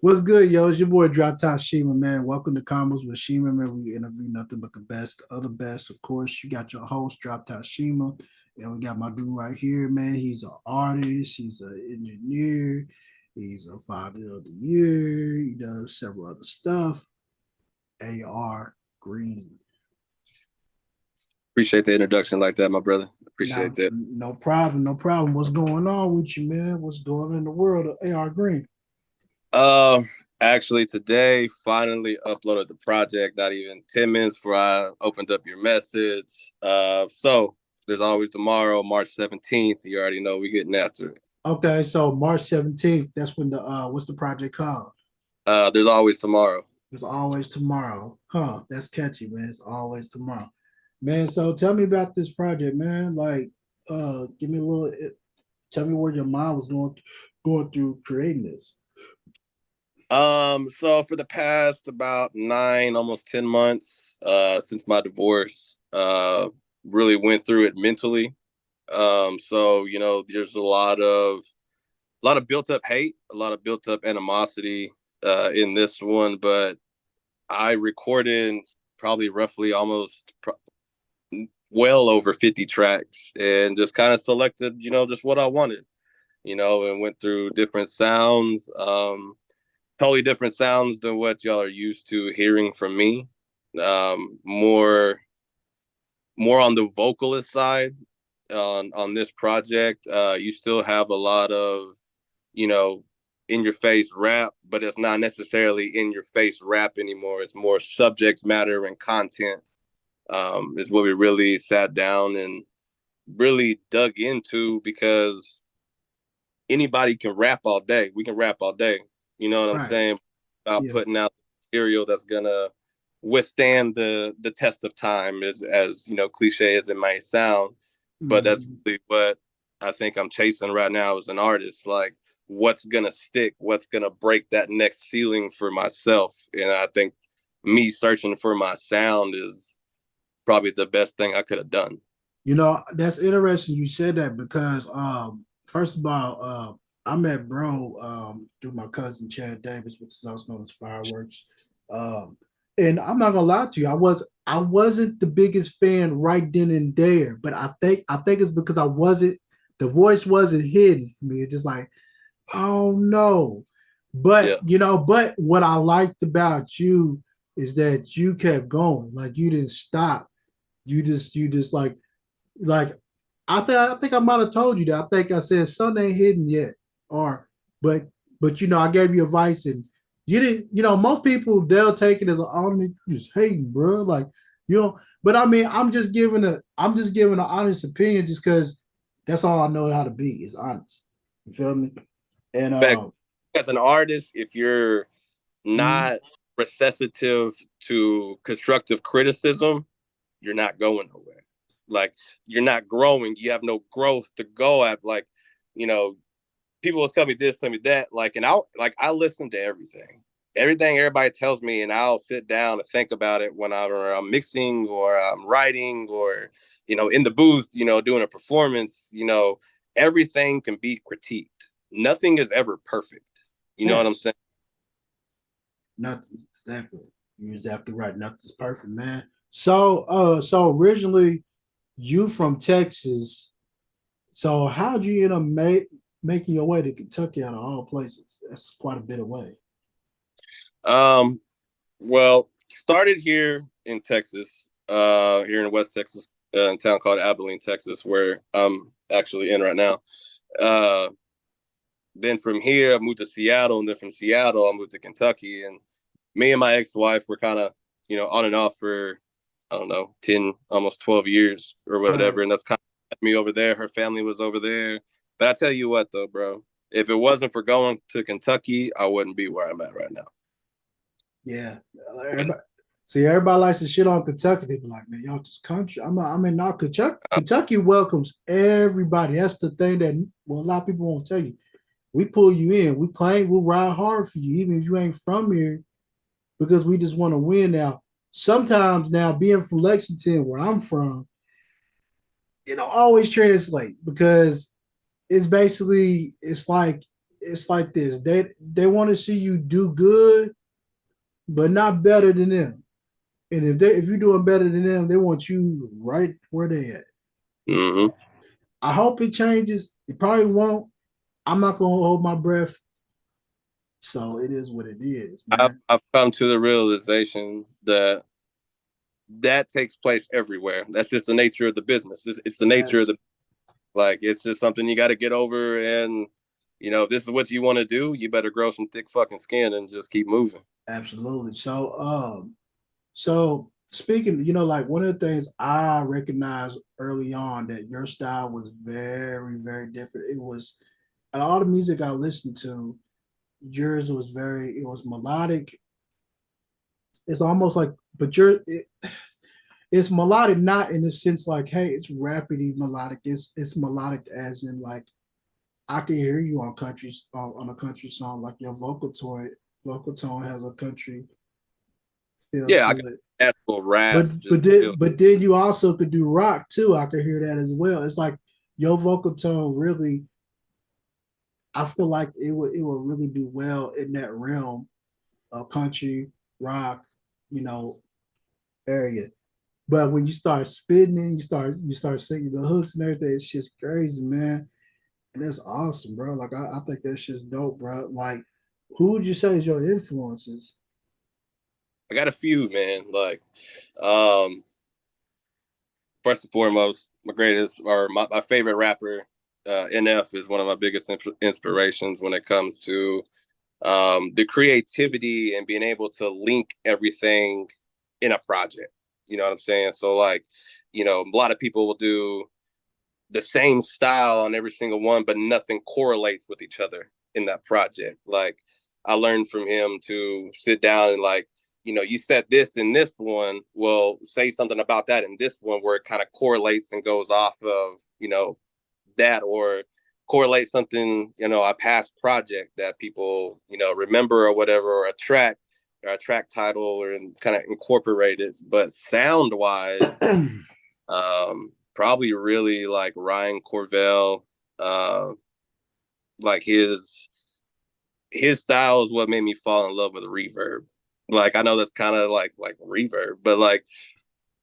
What's good, yo? It's your boy Drop Top Shima, man. Welcome to Combos with Shima, man. We interview nothing but the best of the best. Of course, you got your host, Drop Top Shima, and we got my dude right here, man. He's an artist, he's an engineer, he's a 5 of the year, he does several other stuff. AR Green. Appreciate the introduction like that, my brother. Appreciate Now, that. no problem, no problem. What's going on with you, man? What's going on in the world of AR Green? Um, Actually, today finally uploaded the project. Not even 10 minutes before I opened up your message. So there's always tomorrow, March 17th. You already know we getting after it. Okay, so March 17th, that's when the what's the project called? There's always tomorrow. It's always tomorrow. Huh, that's catchy, man. It's always tomorrow. Man, so tell me about this project, man. Like, give me a little tell me where your mind was going through creating this. So for the past about 9, almost 10 months, since my divorce, really went through it mentally. So there's a lot of built up hate, a lot of built up animosity in this one, but I recorded probably roughly well over 50 tracks and just kind of selected, just what I wanted, and went through different sounds, totally different sounds than what y'all are used to hearing from me. More on the vocalist side on this project. You still have a lot of, you know, in your face rap, but it's not necessarily in your face rap anymore. It's more subject matter and content. Is what we really sat down and really dug into because anybody can rap all day. We can rap all day. You know what I'm Right. saying? About Yeah. putting out material that's gonna withstand the test of time, as cliche as it might sound. But that's Mhm. really what I think I'm chasing right now as an artist. Like, what's gonna stick? What's gonna break that next ceiling for myself? And I think me searching for my sound is probably the best thing I could have done. That's interesting you said that because first of all, I met bro through my cousin Chad Davis, which is also known as Fireworks. Um and I'm not gonna lie to you, I wasn't the biggest fan right then and there, but I think it's because I wasn't the voice wasn't hidden for me. It's just like, oh no. But Yeah, but what I liked about you is that you kept going. Like you didn't stop. You just like I think I might have told you that. I think I said sun ain't hidden yet. Or but I gave you advice and you didn't, most people they'll take it as an honest just hating, bro. Like, but I mean I'm just giving an honest opinion just because that's all I know how to be is honest. You feel me? And back as an artist, if you're mm, not receptive to constructive criticism, you're not going nowhere. Like, you're not growing. You have no growth to go at. Like, you know, people will tell me this, tell me that. I listen to everything. Everything everybody tells me, and I'll sit down and think about it when I'm mixing or I'm writing or, in the booth, doing a performance. Everything can be critiqued. Nothing is ever perfect. You know what I'm yes, saying? nothing exactly. You're exactly right. Nothing's perfect, man. So originally you from Texas. So how'd you end up making your way to Kentucky out of all places? That's quite a bit away. Um, Well, started here in Texas, here in West Texas, in a town called Abilene, Texas, where I'm actually in right now. Uh, then from here, I moved to Seattle, and then from Seattle, I moved to Kentucky. And me and my ex-wife were kind of, on and off for, I don't know, 10, almost 12 years or Right. whatever. And that's kind of me over there. Her family was over there. But I tell you what, though, bro, if it wasn't for going to Kentucky, I wouldn't be where I'm at right now. Yeah. Everybody, see, everybody likes to shit on Kentucky. They be like, man, y'all just country. I mean, not Kentucky. Kentucky welcomes everybody. That's the thing that a lot of people won't tell you. We pull you in. We claim we'll ride hard for you, even if you ain't from here, because we just want to win. Now, sometimes now being from Lexington, where I'm from, it don't always translate because it's basically it's like it's like this. They want to see you do good, but not better than them. And if you're doing better than them, they want you right where they at. Which Hmm. I hope it changes. It probably won't. I'm not gonna hold my breath. So it is what it is, man. I've come to the realization that that takes place everywhere. That's just the nature of the business. It's the nature of Facts. the, like, it's just something you got to get over. And, if this is what you want to do, you better grow some thick fucking skin and just keep moving. Absolutely. So speaking, like one of the things I recognized early on that your style was very, very different. It was and all the music I listened to, yours was it was melodic. It's almost like, but it's melodic not in the sense like, hey, it's rapidly melodic. It's melodic as in like I can hear you on on a country song, like your vocal tone has a country feel Yeah, I to got it. natural But rasp. but Just then feel, but then you also could do rock too. I could hear that as well. It's like your vocal tone really, I feel like it would really do well in that realm of country, rock, you know, area. But when you start spitting and you start singing the hooks and everything, it's just crazy, man. And that's awesome, bro. Like I think that's just dope, bro. Like, who would you say is your influences? I got a few, man. Like, um, first and foremost, my favorite rapper, NF, is one of my biggest inspirations when it comes to the creativity and being able to link everything in a project. You know what I'm saying? So, like, a lot of people will do the same style on every single one, but nothing correlates with each other in that project. Like, I learned from him to sit down and, like, you said this in this one, well, say something about that in this one where it kind of correlates and goes off of, that, or correlate something, a past project that people, remember or whatever, or a track title, or kind of incorporate it. But sound wise, probably really like Ryan Corvell. Uh, like his style is what made me fall in love with reverb. Like, I know that's kind of like reverb, but like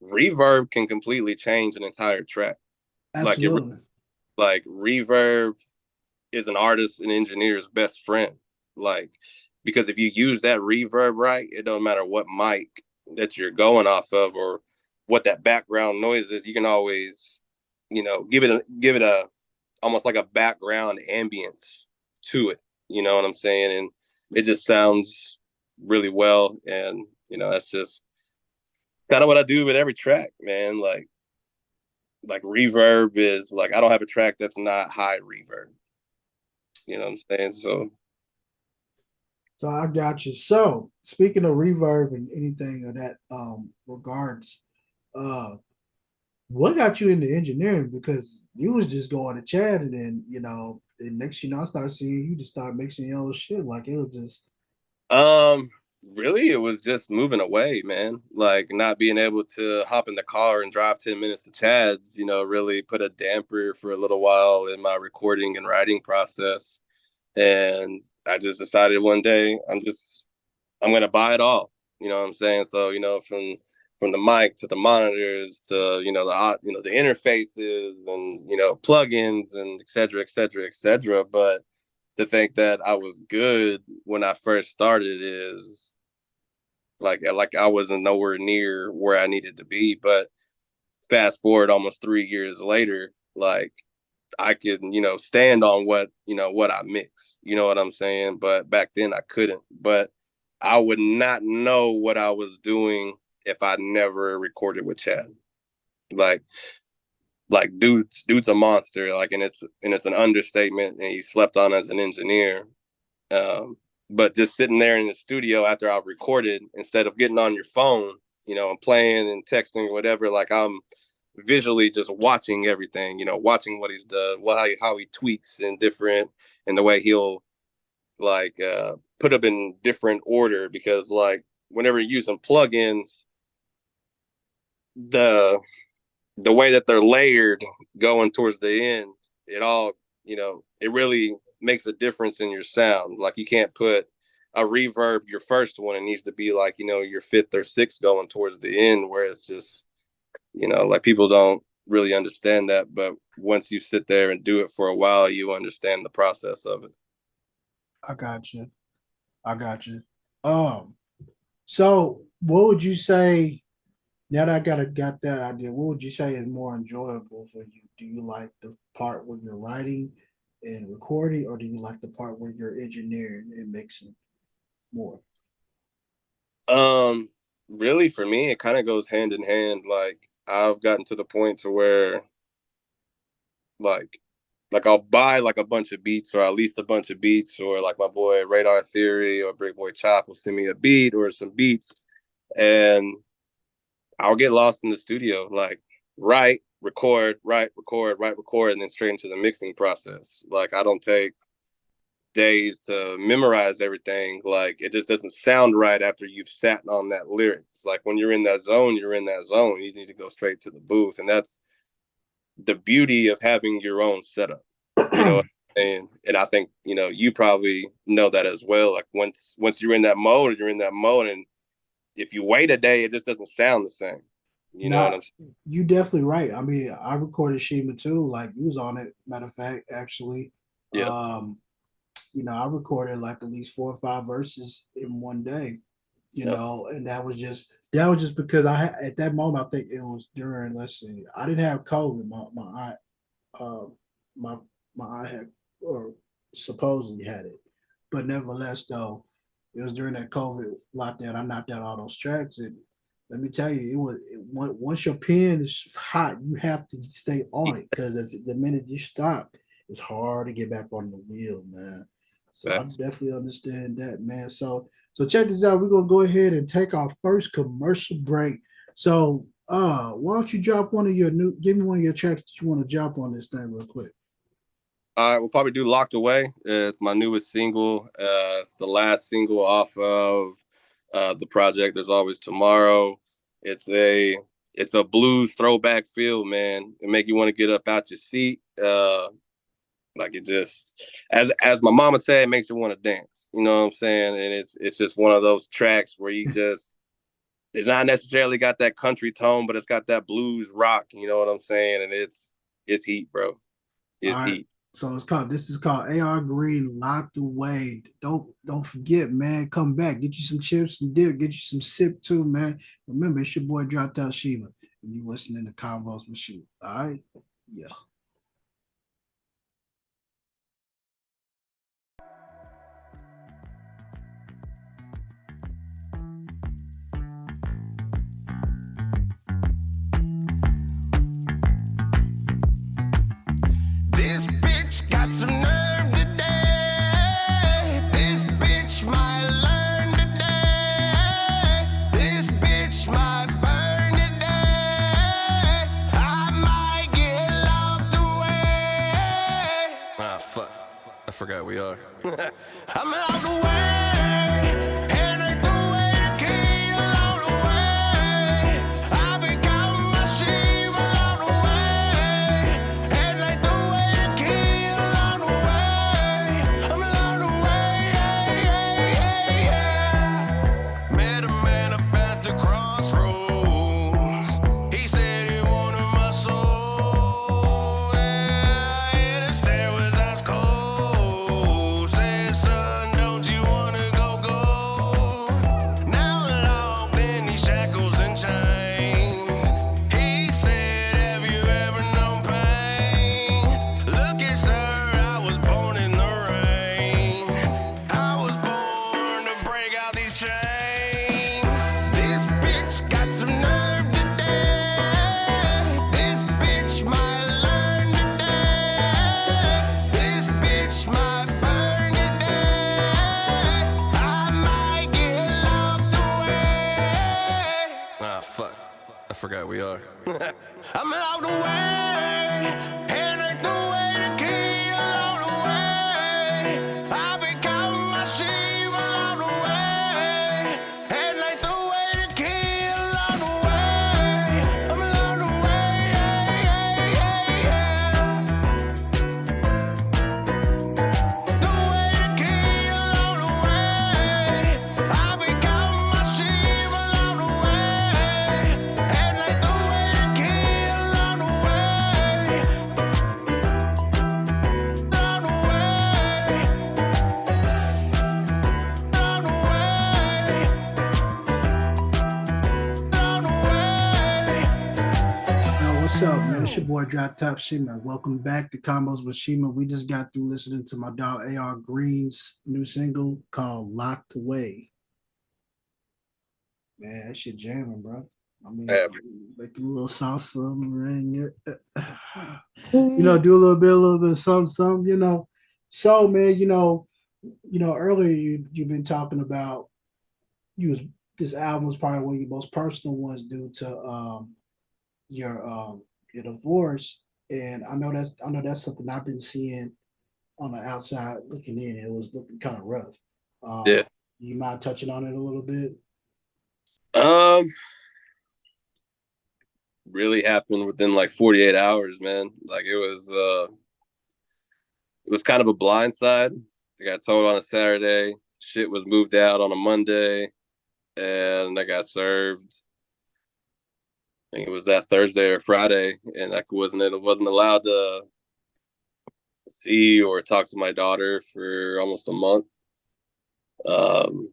reverb can completely change an entire track. Like it, Absolutely. like reverb is an artist and engineer's best friend. Like, because if you use that reverb right, it don't matter what mic that you're going off of or what that background noise is. You can always, give it a almost like a background ambience to it. You know what I'm saying? And it just sounds really well. And that's just kind of what I do with every track, man. Like reverb is like, I don't have a track that's not high reverb. You know what I'm saying? So So I got you. So speaking of reverb and anything of that regards, uh, what got you into engineering? Because you was just going to Chad, and then and next I started seeing you just start mixing your own shit. Like it was just Um, really, it was just moving away, man. Like, not being able to hop in the car and drive 10 minutes to Chad's, really put a damper for a little while in my recording and writing process. And I just decided one day I'm gonna buy it all. You know what I'm saying? So, from the mic to the monitors to, the interfaces and, plugins and et cetera, et cetera, et cetera. But to think that I was good when I first started is like I wasn't nowhere near where I needed to be. But fast forward almost 3 years later, like I could, stand on what I mix. You know what I'm saying? But back then I couldn't. But I would not know what I was doing if I never recorded with Chad. Like dude's a monster. Like, and it's an understatement. And he slept on as an engineer. Um, but just sitting there in the studio after I've recorded, instead of getting on your phone, and playing and texting or whatever, like I'm visually just watching everything, watching what he's done, how he tweaks and the way he'll like put up in different order. Because like whenever you're using plugins, the the way that they're layered going towards the end, it all, it really makes a difference in your sound. Like you can't put a reverb your first one. It needs to be like, your fifth or sixth going towards the end, where it's just, like people don't really understand that. But once you sit there and do it for a while, you understand the process of it. I got you. I got you. So what would you say now that I got that idea, what would you say is more enjoyable for you? Do you like the part where you're writing and recording, or do you like the part where you're engineering and mixing more? Really for me, it kind of goes hand in hand. Like I've gotten to the point to where like I'll buy like a bunch of beats or at least a bunch of beats, or like my boy Radar Theory or Brick Boy Chop will send me a beat or some beats, and I'll get lost in the studio, like write, record, write, record, write, record, and then straight into the mixing process. Like I don't take days to memorize everything. Like it just doesn't sound right after you've sat on that lyrics. Like when you're in that zone, you're in that zone. You need to go straight to the booth, and that's the beauty of having your own setup. You know what I'm saying? And I think you probably know that as well. Like once you're in that mode, you're in that mode, and if you wait a day, it just doesn't sound the same. You know what Not I'm saying? you definitely right. I mean, I recorded Shima too. Like you was on it. Matter of fact, actually, Yeah. I recorded like at least 4 or 5 verses in one day. Yep. And that was just because at that moment I think it was during, let's see, I didn't have COVID. My eye my eye had, or supposedly had it, but nevertheless though, it was during that COVID lockdown. I knocked out all those tracks, and let me tell you, once your pen is hot, you have to stay on it, because if the minute you stop, it's hard to get back on the wheel, man. So I Facts. definitely understand that, man. So check this out. We're gonna go ahead and take our first commercial break. So why don't you drop give me one of your tracks that you want to drop on this thing real quick. All right, we'll probably do "Locked Away." It's my newest single. It's the last single off of the project. There's always tomorrow. It's a blues throwback feel, man. It make you want to get up out your seat. Like it just, as my mama said, it makes you want to dance. You know what I'm saying? And it's just one of those tracks where you just, it's not necessarily got that country tone, but it's got that blues rock. You know what I'm saying? And it's heat, bro. All It's right. heat. So this is called AR Green, Locked Away. Don't forget, man. Come back. Get you some chips and dip. Get you some sip too, man. Remember, it's your boy Dropped Out Shima, and you listening to Convos with Shima. All right? Yeah. This bitch got some nerve today. This bitch might learn today. This bitch might burn today. I might get locked away. Ah, fuck. I forgot we are. I'm locked away. And I threw away the key along the way. I've been counting my sheep along the way. And I threw away the key along the way. I'm along the way, yeah, yeah, yeah. Met a man up at the crossroads. He said he wanted my soul. Yeah, the stair was ice cold. Said, son, don't you wanna go? Now I'm locked in these shackles and chains. He said, have you ever known pain? Look at sir, I was born in the rain. I was born to break out these chains. This bitch got some nerve today. This bitch might learn today. This bitch might burn today. I might get locked away. Ah, fuck. I forgot we are. I'm locked away. And I threw away the key along the way. I've been counting my sheep along the way. And I threw away the key along the way. I'm along the way, yeah, yeah, yeah, yeah. What's up, man? It's your boy Drop Top Shima. Welcome back to Combos with Shima. We just got through listening to my dog AR Green's new single called Locked Away. Man, that shit jamming, bro. I mean, Yeah. make a little salsa, ring it. Do a little bit of some, So, man, earlier you've been talking about you was this album was probably one of your most personal ones due to your your divorce, and I know that's something I've been seeing on the outside looking in. It was looking kind of rough. Yeah. You mind touching on it a little bit? Um, really happened within like 48 hours, man. Like it was kind of a blindside. I got told on a Saturday, shit was moved out on a Monday, and I got served. I think it was that Thursday or Friday, and I wasn't allowed to see or talk to my daughter for almost a month, um,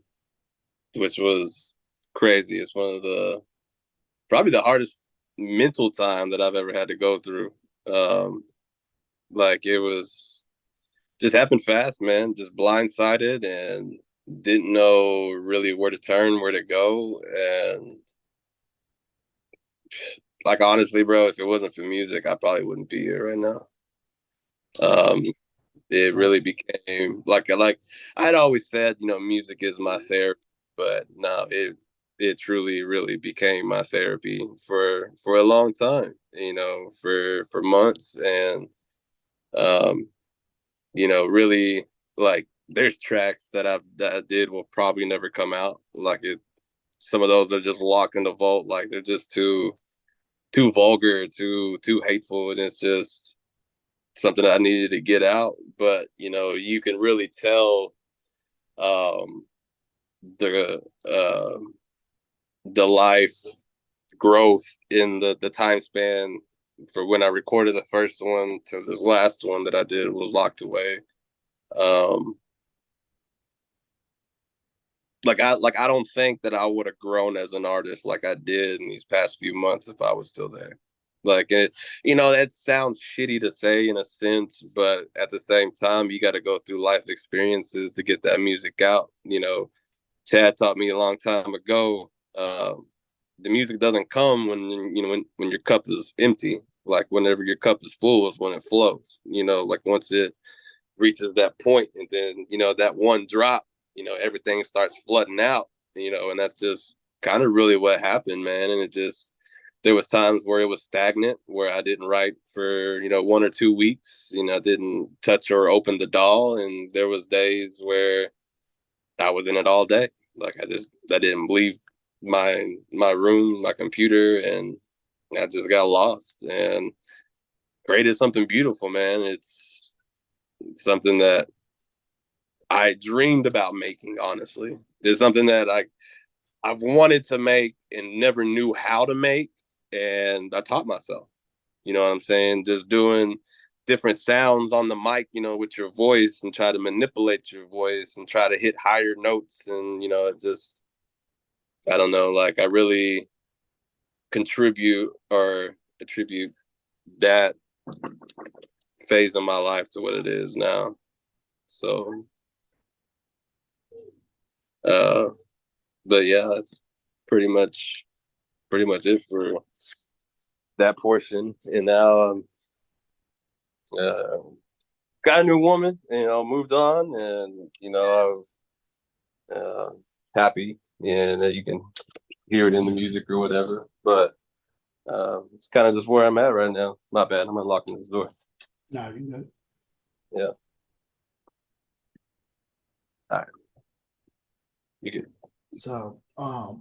which was crazy. It's one of the probably the hardest mental time that I've ever had to go through. Like it was just happened fast, man. Just blindsided and didn't know really where to turn, where to go, and like honestly, bro, if it wasn't for music, I probably wouldn't be here right now. Um, it really became like I'd always said, music is my therapy, but no, it truly really became my therapy for a long time, for months, and um, really like there's tracks that I did will probably never come out. Some of those are just locked in the vault, like they're just too vulgar, too hateful, and it's just something I needed to get out. But you can really tell um, the uh, the life growth in the time span for when I recorded the first one to this last one that I did was Locked Away. Um, I don't think that I would have grown as an artist like I did in these past few months if I was still there. Like that sounds shitty to say in a sense, but at the same time, you got to go through life experiences to get that music out. Chad taught me a long time ago. The music doesn't come when your cup is empty. Like whenever your cup is full is when it flows. Like once it reaches that point, and then that one drop, everything starts flooding out. And that's just kind of really what happened, man. And there was times where it was stagnant, where I didn't write for 1 or 2 weeks. I didn't touch or open the doll, and there was days where I was in it all day. Like I didn't leave my room, my computer, and I just got lost and created something beautiful, man. It's something that I dreamed about making, honestly. It's something that I've wanted to make and never knew how to make, and I taught myself. You know what I'm saying? Just doing different sounds on the mic, with your voice, and try to manipulate your voice and try to hit higher notes. And, it just, I don't know, like I really attribute that phase of my life to what it is now. So, but yeah, that's pretty much it for that portion. And now got a new woman, moved on, and I'm happy, and that you can hear it in the music or whatever. But it's kind of just where I'm at right now. My bad, I'm unlocking this door. No, you good. Yeah. All right. You good. So, I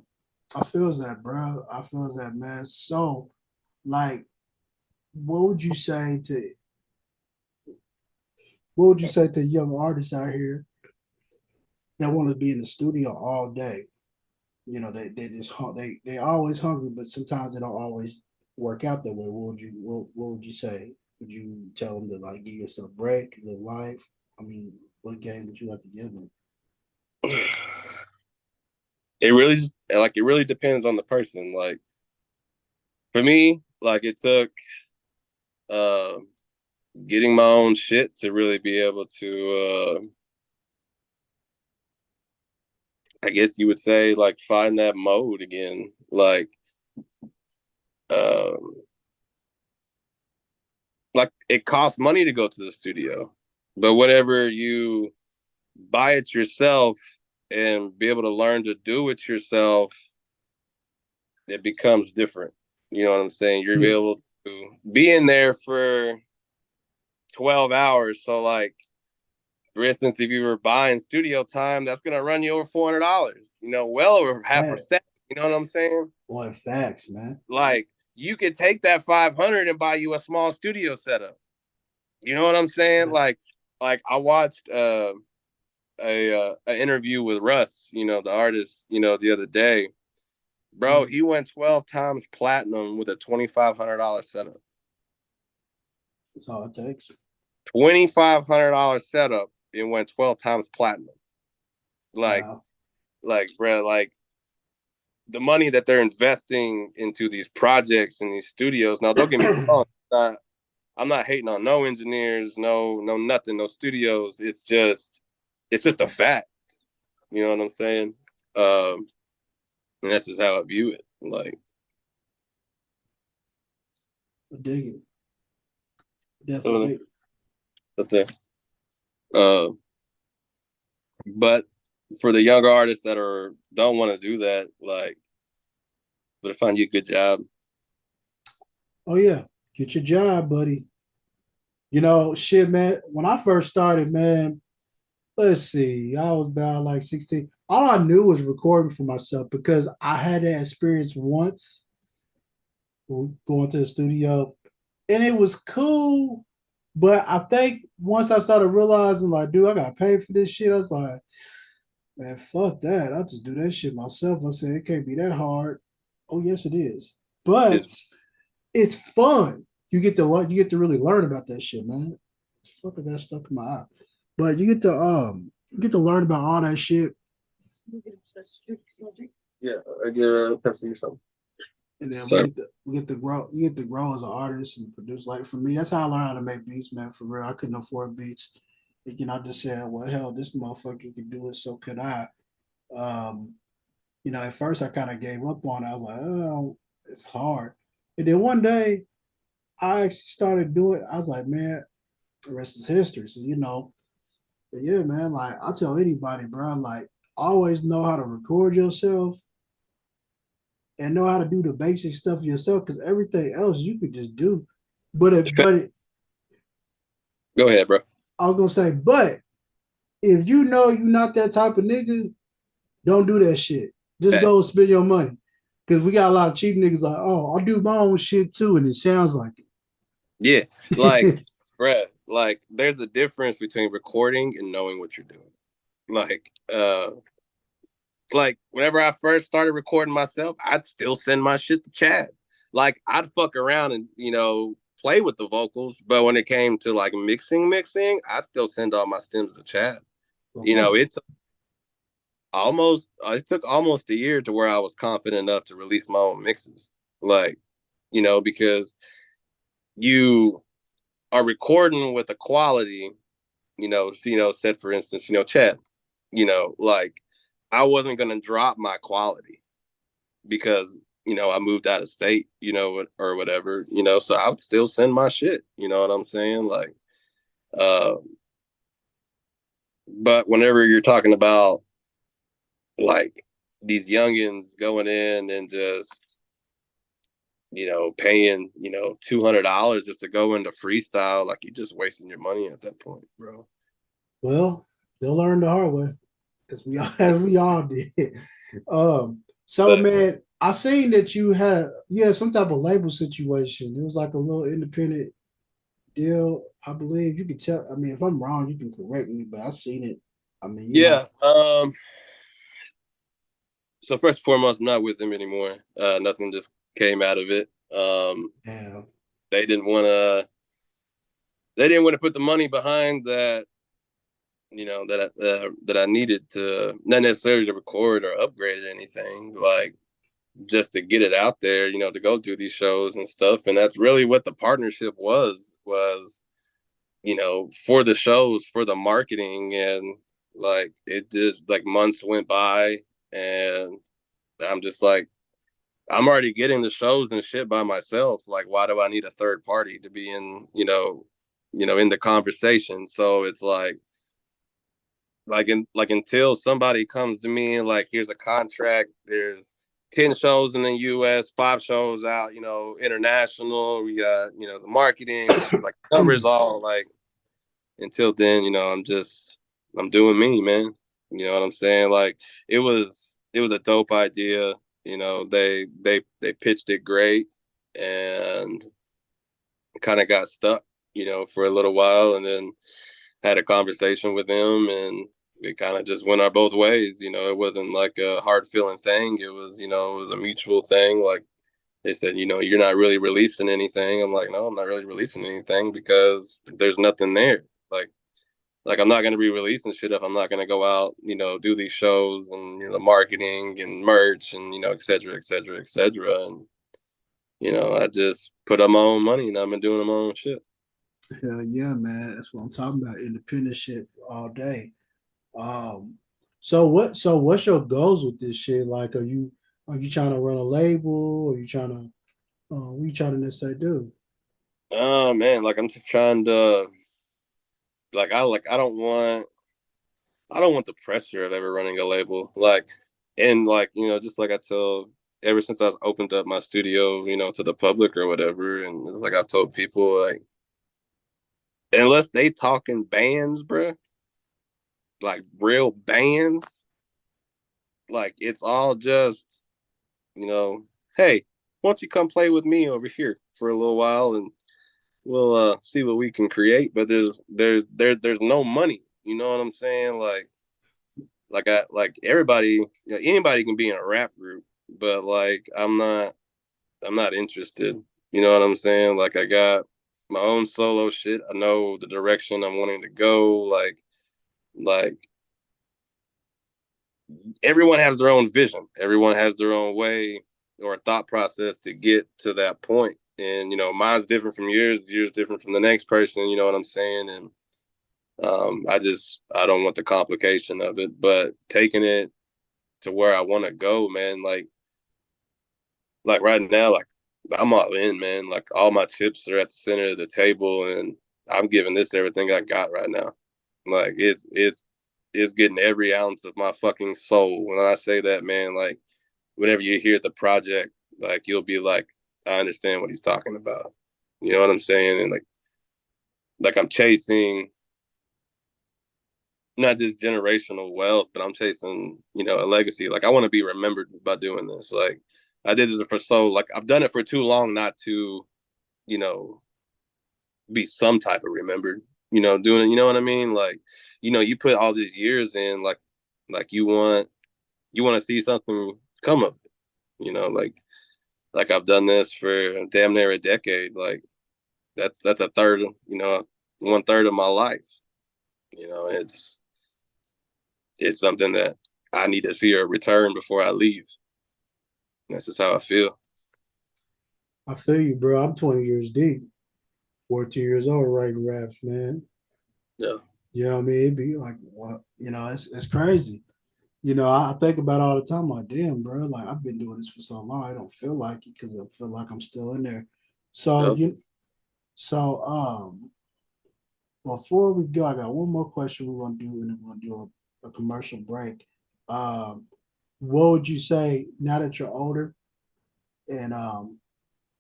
feels that, bro. I feels that, man. So, like, what would you say to young artists out here that want to be in the studio all day? They just they always hungry, but sometimes they don't always work out that way. What would you say? Would you tell them to like give yourself a break, live life? I mean, what game would you like to give them? It really depends on the person. Like for me, like it took uh, getting my own shit to really be able to, I guess you would say, like, find that mode again. Um, like it costs money to go to the studio, but whenever you buy it yourself and be able to learn to do it yourself, it becomes different. You know what I'm saying? You're Yeah. able to be in there for 12 hours. So, like, for instance, if you were buying studio time, that's going to run you over $400, well over half a Hey, stack. You know what I'm saying? boy, facts, man. Like, you could take that 500 and buy you a small studio setup. You know what I'm saying? Yeah. Like I watched an interview with Russ, the artist, the other day. Bro, he went 12 times platinum with a $2,500 setup. That's all it takes. $2,500 setup, it went 12 times platinum. Like, Wow. bro, like the money that they're investing into these projects and these studios. Now, don't get me wrong, I'm not hating on no engineers, no nothing, no studios. It's just a fact. You know what I'm saying? And that's just how I view it. Like, I dig it. so Definitely. something. Uh, but for the younger artists that don't want to do that, like, but find you a good job. Oh yeah. Get your job, buddy. Shit, man. When I first started, man, let's see, I was about like 16. All I knew was recording for myself because I had that experience once going to the studio and it was cool. But I think once I started realizing, like, dude, I got paid for this shit, I was like, man, fuck that. I'll just do that shit myself. I said, it can't be that hard. Oh, yes, it is. But Is it's fun. You get to really learn about that shit, man. Fuck, I got stuck in my eye. But you get to learn about all that shit. yeah, I get a Pepsi or something. And then we So get to we get to grow you get to grow as an artist and produce. Like for me, that's how I learned how to make beats, man. For real. I couldn't afford beats. I just said, well, hell, this motherfucker can do it, so could I. Um, at first I kind of gave up on it. I was like, oh, it's hard. And then one day I actually started doing it. I was like, man, the rest is history. So, but yeah, man, like I tell anybody, bro, like always know how to record yourself and know how to do the basic stuff yourself because everything else you could just do. But go ahead, bro. I was gonna say, but if you know you're not that type of nigga, don't do that shit. Just go Facts. spend your money. Cause we got a lot of cheap niggas like, oh, I'll do my own shit too, and it sounds like Yeah, like, it. bruh, like there's a difference between recording and knowing what you're doing. Like, whenever I first started recording myself, I'd still send my shit to Chad. Like, I'd fuck around and play with the vocals, but when it came to like mixing, I'd still send all my stems to Chad. It's it took almost a year to where I was confident enough to release my own mixes. Like, because you are recording with a quality, said for instance, Chad, like I wasn't gonna drop my quality because I moved out of state, or whatever, so I would still send my shit. You know what I'm saying? Like, uh, but whenever you're talking about like these youngins going in and just paying $200 just to go into freestyle, like you're just wasting your money at that point, bro. Well, they'll learn the hard way, as we all did. So But man, I seen that you had some type of label situation. It was like a little independent deal, I believe. You could tell. I mean, if I'm wrong, you can correct me, but I seen it. I mean, yeah, so first and foremost, I'm not with them anymore. Nothing just came out of it. yeah, They didn't want to. They didn't want to put the money behind that. That I needed to, not necessarily to record or upgrade anything. Like, just to get it out there, you know, to go do these shows and stuff. And that's really what the partnership was, you know, for the shows, for the marketing. And like, it just like months went by and I'm just like, I'm already getting the shows and shit by myself. Like, why do I need a third party to be in, in the conversation? So it's like until somebody comes to me and like, here's a contract, there's 10 shows in the US, 5 shows out, international, we got, the marketing, like numbers all like, until then, I'm doing me, man. You know what I'm saying? Like it was a dope idea. They pitched it great and kind of got stuck, for a little while, and then had a conversation with them, and it kind of just went our both ways. It wasn't like a hard feeling thing. It was, it was a mutual thing. Like they said, you're not really releasing anything. I'm like, no, I'm not really releasing anything because there's nothing there. Like I'm not gonna be releasing shit if I'm not gonna go out, do these shows and marketing and merch and et cetera, et cetera, et cetera. And I just put up my own money and I've been doing my own shit. Hell yeah, man. That's what I'm talking about. Independent shit all day. So what's your goals with this shit? Like, are you trying to run a label? Or are you trying to what you trying to necessarily do? Oh man, like I'm just trying to I don't want the pressure of ever running a label. And just like I tell ever since I was opened up my studio, to the public or whatever, and it's like I've told people like unless they talking bands, bruh, like real bands, like it's all just, hey, why don't you come play with me over here for a little while and we'll see what we can create. But there's no money. You know what I'm saying? Like everybody, anybody can be in a rap group, but like I'm not interested. You know what I'm saying? Like I got my own solo shit. I know the direction I'm wanting to go. Like everyone has their own vision. Everyone has their own way or thought process to get to that point. And mine's different from yours different from the next person. You know what I'm saying? And I don't want the complication of it, but taking it to where I want to go, man. Like right now, like I'm all in, man. Like all my chips are at the center of the table, and I'm giving this everything I got right now. Like it's getting every ounce of my fucking soul. When I say that, man, like whenever you hear the project, like you'll be like, I understand what he's talking about. You know what I'm saying? And like I'm chasing not just generational wealth, but I'm chasing, a legacy. Like I want to be remembered by doing this. Like I did this for like I've done it for too long not to, you know, be some type of remembered, doing it, you know what I mean? Like, you put all these years in, like you want to see something come of it, like I've done this for damn near a decade. Like that's a third, 1/3 of my life. It's something that I need to see a return before I leave. That's just how I feel. I feel you, bro. I'm 20 years deep, 14 years old writing raps, man. Yeah. You know what I mean? It'd be like, what, it's crazy. I think about it all the time, like, damn, bro, like I've been doing this for so long. I don't feel like it because I feel like I'm still in there. So Yep. so before we go, I got one more question we're gonna do, and then we're gonna do a commercial break. Um, what would you say now that you're older and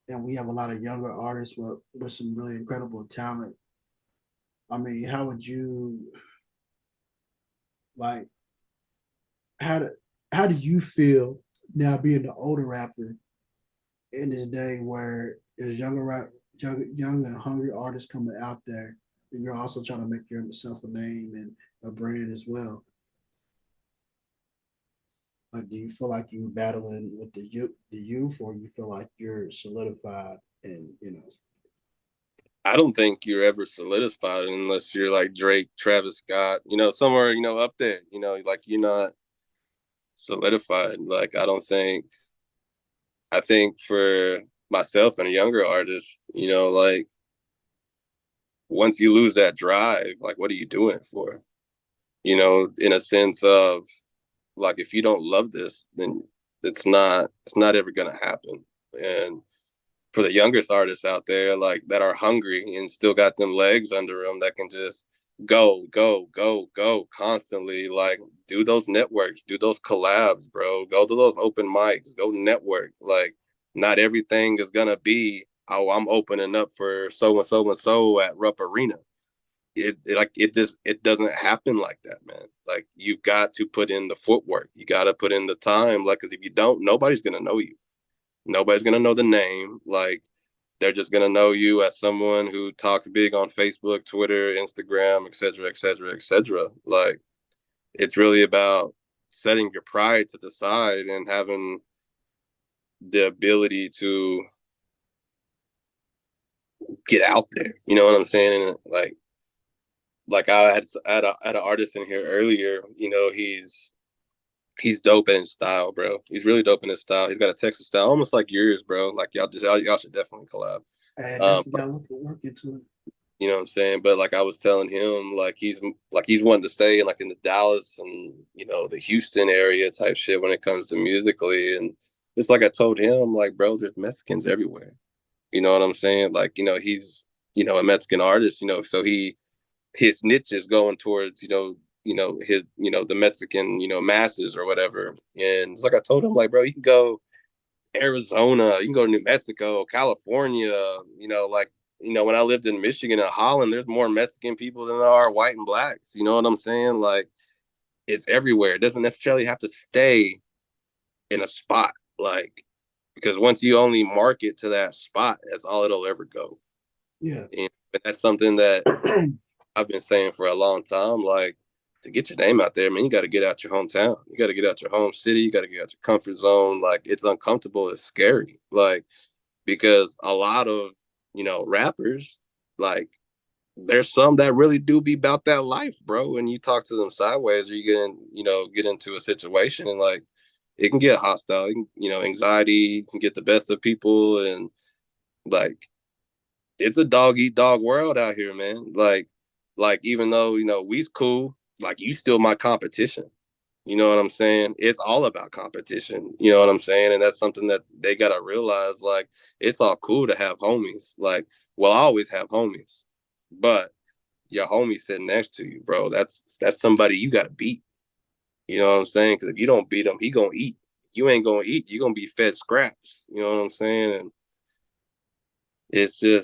we have a lot of younger artists with some really incredible talent? I mean, how would you like how do how do you feel now being the older rapper in this day where there's young and hungry artists coming out there, and you're also trying to make yourself a name and a brand as well? Like, do you feel like you're battling with the youth, or you feel like you're solidified and I don't think you're ever solidified unless you're like Drake, Travis Scott, somewhere, up there, like you're not solidified. Like I don't think I think for myself and a younger artist, like once you lose that drive, like what are you doing it for? In a sense of like if you don't love this, then it's not ever gonna happen. And for the youngest artists out there, like that are hungry and still got them legs under them that can just go, go, go, go constantly, like do those networks, do those collabs, bro. Go to those open mics, go network. Like not everything is gonna be, oh, I'm opening up for so and so and so at Rupp Arena. It doesn't happen like that, man. Like you've got to put in the footwork. You got to put in the time. Like, because if you don't, nobody's gonna know you. Nobody's gonna know the name. Like they're just gonna know you as someone who talks big on Facebook, Twitter, Instagram, etc., etc., etc. Like it's really about setting your pride to the side and having the ability to get out there. You know what I'm saying? And like I had an artist in here earlier. He's dope in his style, bro. He's really dope in his style. He's got a Texas style, almost like yours, bro. Like y'all should definitely collab. I definitely got to work into it. You know what I'm saying? But like I was telling him, like he's wanting to stay in the Dallas and the Houston area type shit when it comes to musically. And it's like I told him, like, bro, there's Mexicans everywhere. You know what I'm saying? Like, he's a Mexican artist, so his niche is going towards, his, the Mexican, masses or whatever. And it's like I told him, like, bro, you can go Arizona, you can go to New Mexico, California, when I lived in Michigan and Holland, there's more Mexican people than there are white and blacks. You know what I'm saying? Like, it's everywhere. It doesn't necessarily have to stay in a spot, like, because once you only market to that spot, that's all it'll ever go. Yeah. And that's something that I've been saying for a long time. Like, to get your name out there, man, you got to get out your hometown. You got to get out your home city. You got to get out your comfort zone. Like, it's uncomfortable. It's scary. Like, because a lot of, rappers, like, there's some that really do be about that life, bro. And you talk to them sideways or you get into a situation and like, it can get hostile. Anxiety can get the best of people. And like, it's a dog eat dog world out here, man. Like even though, we's cool, like you still my competition. You know what I'm saying? It's all about competition. You know what I'm saying? And that's something that they got to realize. Like, it's all cool to have homies. Like, we'll always have homies. But your homie sitting next to you, bro, that's somebody you got to beat. You know what I'm saying? Because if you don't beat him, he going to eat. You ain't going to eat. You're going to be fed scraps. You know what I'm saying? And it's an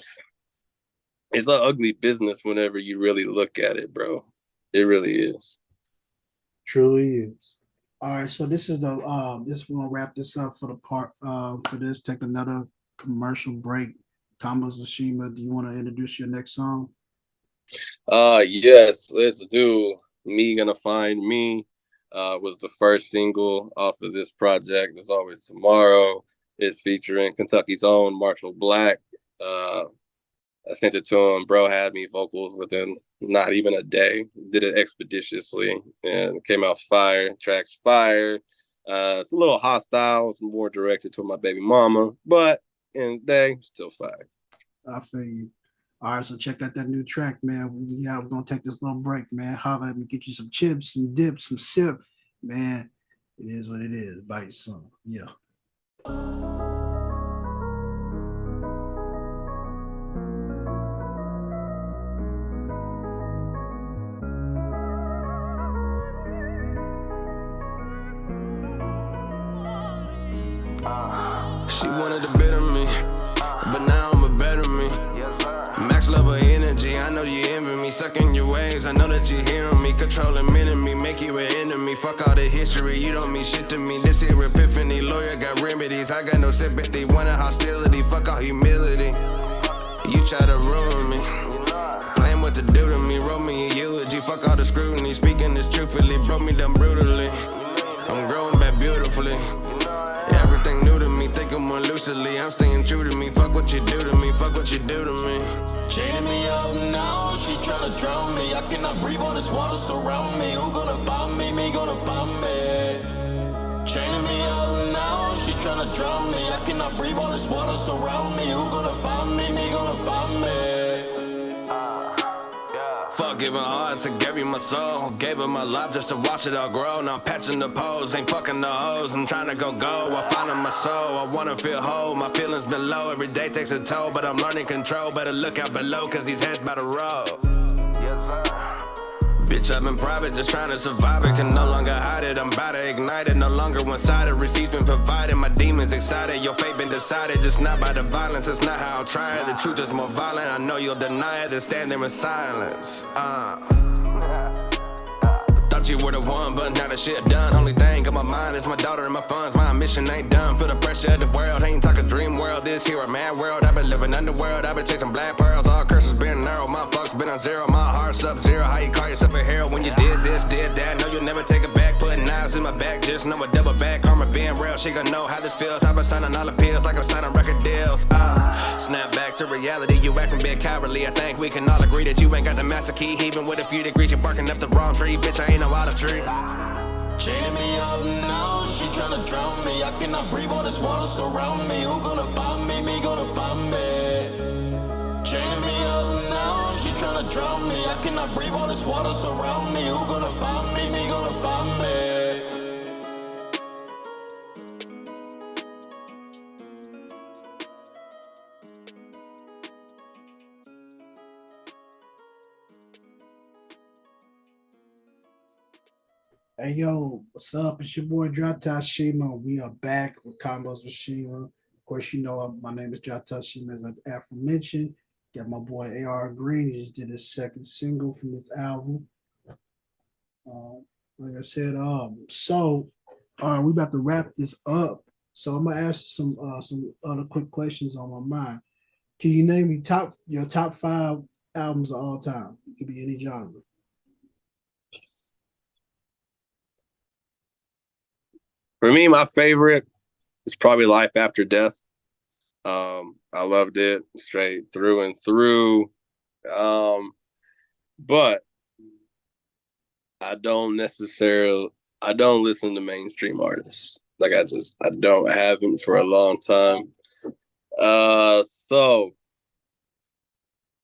ugly business whenever you really look at it, bro. It really is. Truly is. All right, so this is the this we're gonna wrap this up for the part for this. Take another commercial break. ConvozWithSHIMA, do you want to introduce your next song? Yes, let's do Me Gonna Find Me. Was the first single off of this project. There's Always Tomorrow. It's featuring Kentucky's own Marshall Black. I sent it to him. Bro had me vocals within not even a day. Did it expeditiously and came out fire. Track's fire. It's a little hostile. It's more directed to my baby mama, but in the day, still fire. I feel you. All right, so check out that new track, man. We're gonna take this little break, man. Holla at me, get you some chips, some dip, some sip, man. It is what it is. Bite some, yeah. She wanted a bit of me, but now I'm a better me. Max level energy, I know you envy me. Stuck in your ways, I know that you're hearing me. Controlling me, make you an enemy. Fuck all the history, you don't mean shit to me. This here epiphany, lawyer got remedies. I got no sympathy, wanted hostility. Fuck all humility. You try to ruin me, plan what to do to me. Wrote me a eulogy, fuck all the scrutiny. Speaking this truthfully, broke me down brutally. I'm growing back beautifully. Everything new to me, thinking more lucidly. I'm staying true to me, fuck what you do to me, fuck what you do to me. Chaining me up now, she tryna drown me. I cannot breathe, all this water surround me. Who gonna find me? Me gonna find me. Chaining me up now, she tryna tryna drown me. I cannot breathe, all this water surround me. Who gonna find me? They gonna find me. Fuck giving hearts, I gave you my soul. Gave her my life just to watch it all grow. Now I'm patching the pose, ain't fucking the hoes. I'm trying to go. I find in my soul, I wanna feel whole. My feelings been low, every day takes a toll. But I'm learning control, better look out below, cause these heads by the road. Yes, sir. Bitch, I've been private, just trying to survive it. Can no longer hide it, I'm about to ignite it. No longer one-sided, receipts been provided. My demons excited, your fate been decided. Just not by the violence, it's not how I'll try it. The truth is more violent, I know you'll deny it. Then stand there in silence. Thought you were the one, but now the shit done. Only thing on my mind is my daughter and my funds. My mission ain't done, feel the pressure of the world. Ain't talking dream world, this here a mad world. I've been living underworld, I've been chasing black pearls. All curses been narrow, my fucks been on zero. My heart's sub-zero, how you call yourself a hero when you did this, did that? Know you'll never take it back, putting knives in my back. Just know a double back, karma being real. She gon' know how this feels. I've been signing all appeals like I'm signing record deals. Snap back to reality, you acting bit cowardly. I think we can all agree that you ain't got the master key. Even with a few degrees, you're barking up the wrong tree. Bitch, I ain't no olive tree. Chaining me up now, she tryna drown me. I cannot breathe, all this water surround me. Who gonna find me? Me gonna find me. Chaining me up now, she tryna drown me. I cannot breathe, all this water surround me. Who gonna find me? Me gonna find me. Hey yo, what's up? It's your boy ConvozWithSHIMA. We are back with Combos with Shima. Of course, you know my name is ConvozWithSHIMA, as I've aforementioned. Got my boy AR Green. He just did his second single from this album. Like I said, we about to wrap this up. So I'm gonna ask you some other quick questions on my mind. Can you name me your top 5 albums of all time? It could be any genre. For me, my favorite is probably Life After Death. I loved it straight through and through. But I don't listen to mainstream artists. Like I don't haven't for a long time. So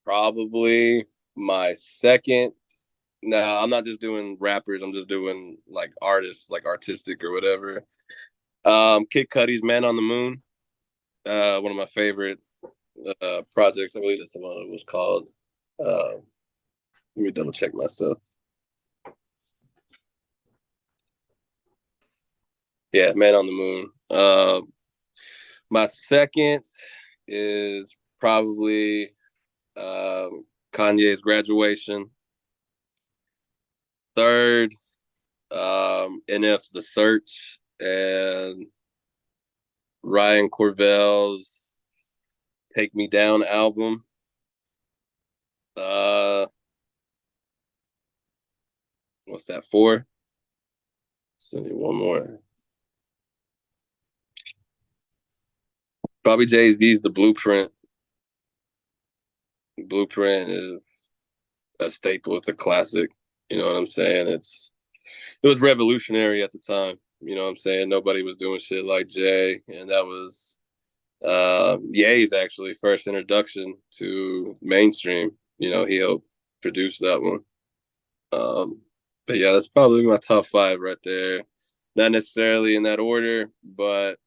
probably my second. No, I'm not just doing rappers. I'm just doing like artists, like artistic or whatever. Kid Cudi's "Man on the Moon," one of my favorite projects. I believe that's the one it was called. Let me double check myself. Yeah, "Man on the Moon." My second is probably Kanye's "Graduation." Third, NF's "The Search" and Ryan Corvell's "Take Me Down" album. What's that, 4? Send you one more. Probably Jay-Z's "The Blueprint." Blueprint is a staple. It's a classic. You know what I'm saying? It was revolutionary at the time. You know what I'm saying? Nobody was doing shit like Jay, and that was Ye's actually first introduction to mainstream. You know, he helped produce that one. But yeah, that's probably my top 5 right there. Not necessarily in that order, but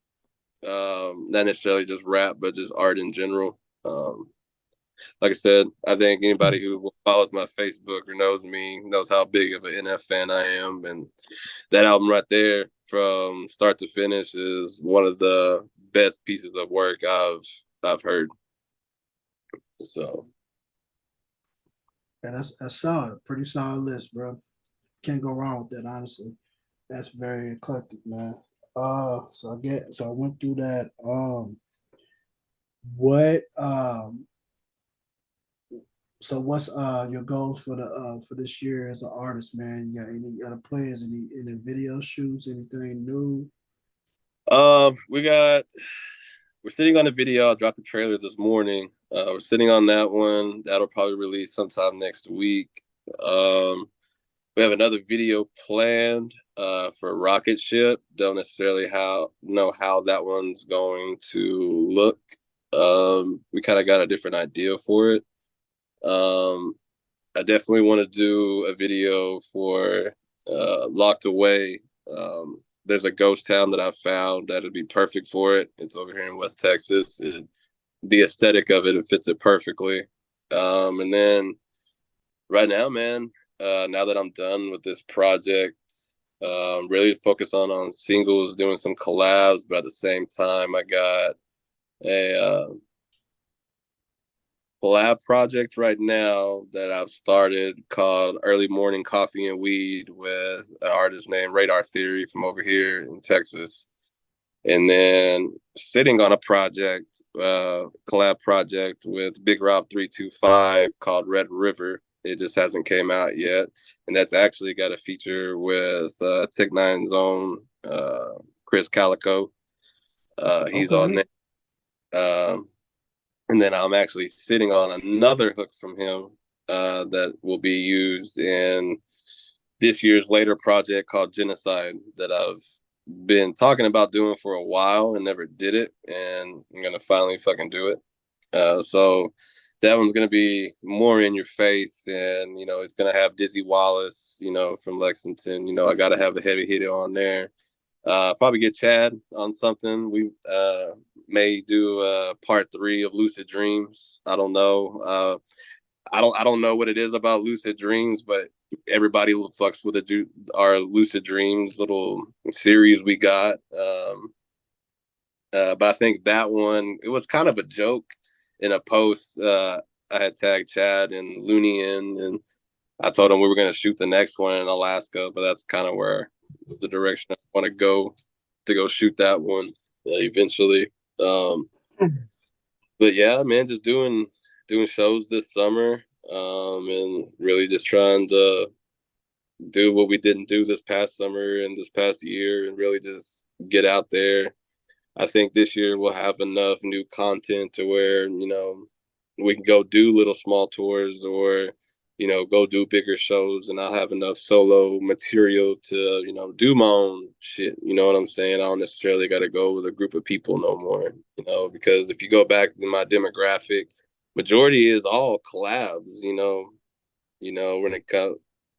not necessarily just rap, but just art in general. Like I said, I think anybody who follows my Facebook or knows me knows how big of an NF fan I am. And that album right there from start to finish is one of the best pieces of work I've heard. So. Yeah, that's solid. Pretty solid list, bro. Can't go wrong with that, honestly. That's very eclectic, man. So I went through that. What So what's your goals for this year as an artist, man? You got any other plans, any video shoots, anything new? We're sitting on a video. I dropped a trailer this morning. We're sitting on that one. That'll probably release sometime next week. But We have another video planned for Rocket Ship. Don't necessarily know how that one's going to look. We kind of got a different idea for it. I definitely want to do a video for Locked Away. There's a ghost town that I found that'd be perfect for it. It's over here in West Texas. The aesthetic of it fits it perfectly. And then right now, man, now that I'm done with this project, really focus on singles, doing some collabs, but at the same time, I got a collab project right now that I've started called Early Morning Coffee and Weed with an artist named Radar Theory from over here in Texas. And then sitting on a project, collab project with Big Rob 325 called Red River. It just hasn't came out yet. And that's actually got a feature with Tech Nine's own Chris Calico. He's on there. And then I'm actually sitting on another hook from him that will be used in this year's later project called Genocide that I've been talking about doing for a while and never did it. And I'm going to finally fucking do it. So that one's going to be more in your face. And, you know, it's going to have Dizzy Wallace, you know, from Lexington. You know, I got to have a heavy hitter on there. Probably get Chad on something. We may do part 3 of Lucid Dreams. I don't know. I don't know what it is about Lucid Dreams, but everybody fucks with our Lucid Dreams little series we got. But I think that one, it was kind of a joke in a post. I had tagged Chad and Looney in, and I told him we were going to shoot the next one in Alaska, but that's kind of where the direction I want to go shoot that one eventually. But yeah, man, just doing shows this summer, and really just trying to do what we didn't do this past summer and this past year, and really just get out there. I think this year we'll have enough new content to where, you know, we can go do little small tours or, you know, go do bigger shows, and I'll have enough solo material to, you know, do my own shit. You know what I'm saying? I don't necessarily got to go with a group of people no more, you know, because if you go back to my demographic, majority is all collabs, you know, when it comes,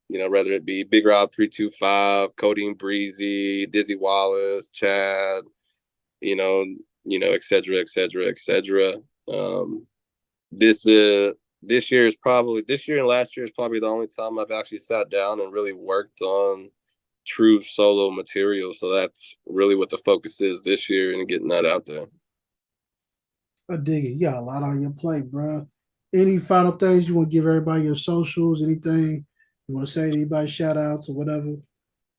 you know, whether it be Big Rob 325, Codeine Breezy, Dizzy Wallace, Chad, you know, et cetera, et cetera, et cetera. This year and last year is probably the only time I've actually sat down and really worked on true solo material. So that's really what the focus is this year and getting that out there. I dig it. You got a lot on your plate, bro. Any final things you want to give everybody, your socials, anything you want to say to anybody, shout outs or whatever?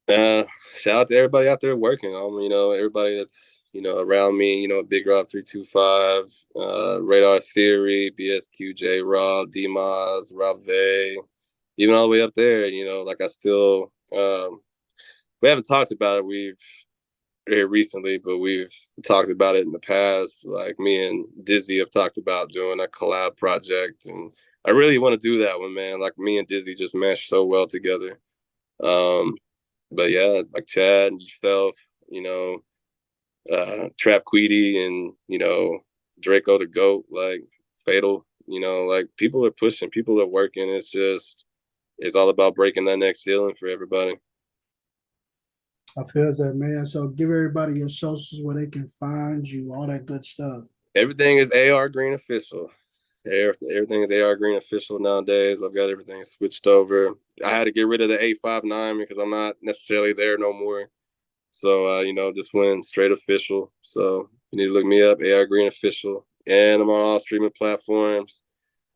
Shout out to everybody out there working. You know, everybody that's, you know, around me, you know, Big Rob 325, Radar Theory, BSQJ, Rob, Dimas, Rob Vay, even all the way up there, you know, like I still, we haven't talked about it. We've here recently, but we've talked about it in the past. Like me and Dizzy have talked about doing a collab project, and I really want to do that one, man. Like me and Dizzy just meshed so well together. But yeah, like Chad and yourself, you know, Trap Queedy and, you know, Draco the GOAT, like Fatal, you know, like people are pushing, people are working. It's all about breaking that next ceiling for everybody. I feel that, man. So give everybody your socials where they can find you, all that good stuff. Everything is AR Green Official. Everything is AR Green Official nowadays. I've got everything switched over. I had to get rid of the 859 because I'm not necessarily there no more. So, you know, just went straight official. So you need to look me up, AR Green Official. And I'm on all streaming platforms.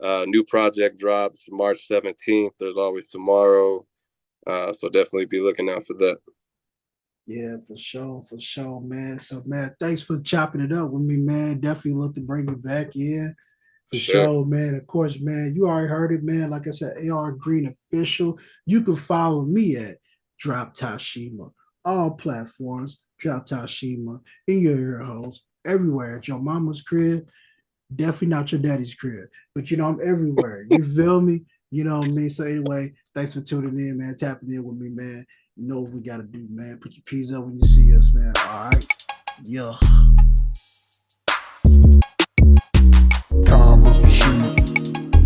New project drops March 17th. There's always tomorrow. So definitely be looking out for that. Yeah, for sure, man. So, man, thanks for chopping it up with me, man. Definitely look to bring you back in. For sure, man. Of course, man. You already heard it, man. Like I said, AR Green Official. You can follow me at Drop Tashima. All platforms, Drop Tashima, in your ear holes, everywhere. At your mama's crib, definitely not your daddy's crib. But, you know, I'm everywhere. You feel me? You know what I mean? So, anyway, Thanks for tuning in, man. Tapping in with me, man. You know what we gotta do, man. Put your P's up when you see us, man. All right. Yeah. ConvozWithSHIMA.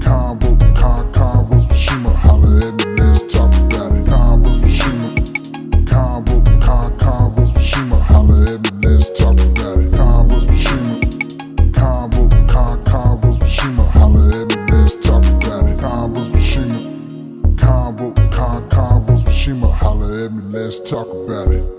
ConvozWithSHIMA. Holla at me, let's talk about it. ConvozWithSHIMA. ConvozWithSHIMA. Holla at me, let's talk about it. ConvozWithSHIMA. ConvozWithSHIMA. Holla at me, let's talk about it. ConvozWithSHIMA. ConvozWithSHIMA. Holla at me, let's talk about it.